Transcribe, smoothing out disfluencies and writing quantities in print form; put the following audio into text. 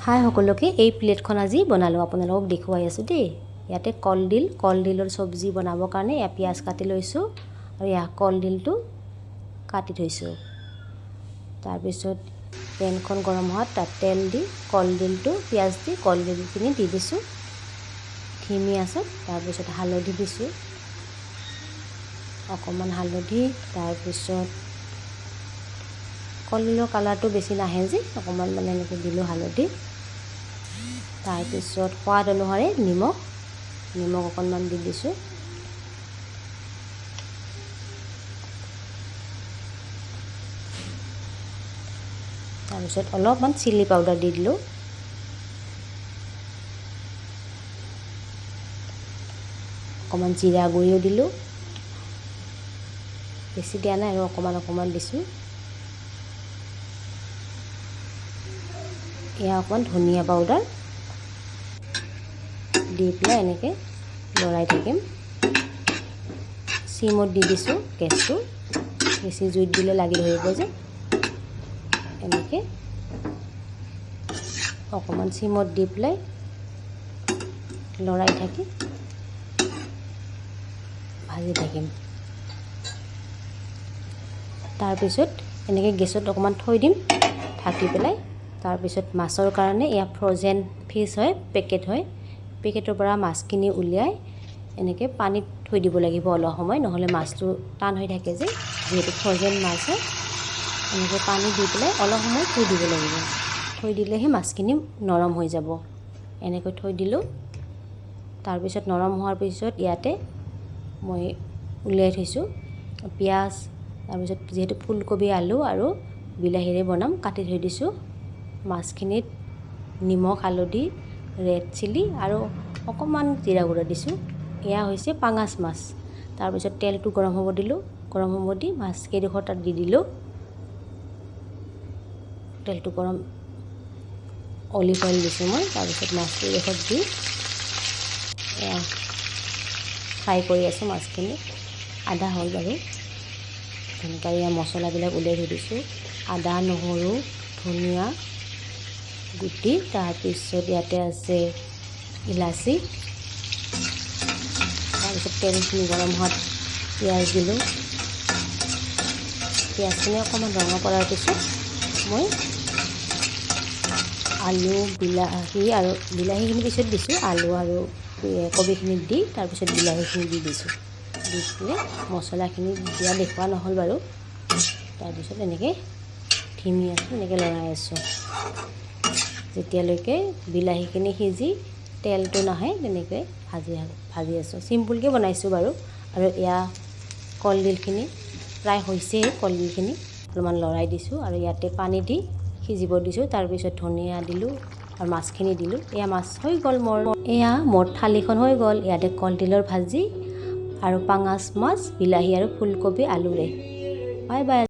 হাই সকলোকে এই প্লেটখন আজি বনালোঁ আপোনালোকক দেখুৱাই আছোঁ দেই। ইয়াতে কলডিলৰ চব্জি বনাবৰ কাৰণে এয়া পিঁয়াজ কাটি লৈছোঁ আৰু এয়া কলডিলটো কাটি থৈছোঁ। তাৰপিছত পেনখন গৰম হোৱাত তাত তেল দি কলডিলটো পিঁয়াজ দি কলডিলখিনি দি দিছোঁ ধিমি আঁচত। তাৰপিছত হালধি দিছোঁ অকণমান হালধি। তাৰপিছত কলডিলৰ কালাৰটো বেছি নাহে যে অকণমান মানে এনেকৈ দিলোঁ হালধি। তাৰপিছত সোৱাদ অনুসাৰে নিমখ অকণমান দি দিছোঁ। তাৰপিছত অলপমান চিলি পাউডাৰ দি দিলোঁ। অকণমান জিৰা গুড়িও দিলোঁ, বেছি দিয়া নাই আৰু অকণমান দিছোঁ। এয়া অকণমান ধনিয়া পাউডাৰ দি পেলাই এনেকৈ লৰাই থাকিম। চিমত দি দিছোঁ গেছটো, বেছি জুইত দিলে লাগি ধৰিব যে। এনেকৈ অকণমান চিমত দি পেলাই লৰাই থাকি ভাজি থাকিম। তাৰপিছত এনেকৈ গেছত অকণমান থৈ দিম ঢাকি পেলাই। তাৰপিছত মাছৰ কাৰণে এয়া ফ্ৰ'জেন ফিছ হয়, পেকেট হয়। পেকেটৰ পৰা মাছখিনি উলিয়াই এনেকৈ পানীত থৈ দিব লাগিব অলপ সময়, নহ'লে মাছটো টান হৈ থাকে যে, যিহেতু ফ্ৰ'জেন মাছ হয়। এনেকৈ পানী দি পেলাই অলপ সময় থৈ দিব লাগিব। থৈ দিলেহে মাছখিনি নৰম হৈ যাব। এনেকৈ থৈ দিলোঁ। তাৰপিছত নৰম হোৱাৰ পিছত ইয়াতে মই উলিয়াই থৈছোঁ পিঁয়াজ। তাৰপিছত যিহেতু ফুলকবি আলু আৰু বিলাহীৰে বনাম কাটি থৈ দিছোঁ। মাছখিনিত নিমখ হালধি ৰেড চিলি আৰু অকণমান জিৰা গুড়া দিছোঁ। এয়া হৈছে পাঙাছ মাছ। তাৰপিছত তেলটো গৰম হ'ব দিলোঁ। গৰম হ'ব দি মাছকেইডোখৰ তাত দি দিলোঁ। তেলটো গৰম, অলিভ অইল দিছোঁ মই। তাৰপিছত মাছকেইডোখৰ দি এয়া ফ্ৰাই কৰি আছোঁ মাছখিনি। আদা হ'ল বাৰু। তেনেকৈ এয়া মছলাবিলাক উলিয়াই থৈ দিছোঁ। আদা নহৰু ধনিয়া গুটি, তাৰপিছত ইয়াতে আছে ইলাচি। তাৰপিছত তেলখিনি গৰম হোৱাত পিঁয়াজ দিলোঁ। পিঁয়াজখিনি অকণমান ৰঙা কৰাৰ পিছত মই আলু বিলাহীখিনি পিছত দিছোঁ। আলু আৰু কবিখিনি দি তাৰপিছত বিলাহীখিনি দি দিছোঁ। দি পেলাই মছলাখিনি দিয়া দেখুওৱা নহ'ল বাৰু। তাৰপিছত এনেকৈ ধিমি আছোঁ, এনেকৈ লৰাই আছোঁ যেতিয়ালৈকে বিলাহীখিনি সিজি তেলটো নাহে। তেনেকৈ ভাজি আছোঁ। চিম্পুলকৈ বনাইছোঁ বাৰু। আৰু এয়া কলডিলখিনি প্ৰায় হৈছেই। কলডিলখিনি অলপমান লৰাই দিছোঁ আৰু ইয়াতে পানী দি সিজিব দিছোঁ। তাৰপিছত ধনিয়া দিলোঁ আৰু মাছখিনি দিলোঁ। এয়া মাছ হৈ গ'ল মোৰ। এয়া মোৰ থালিখন হৈ গ'ল। ইয়াতে কলডিলৰ ভাজি আৰু পাঙাছ মাছ, বিলাহী আৰু ফুলকবি আলুৰে। Bye bye.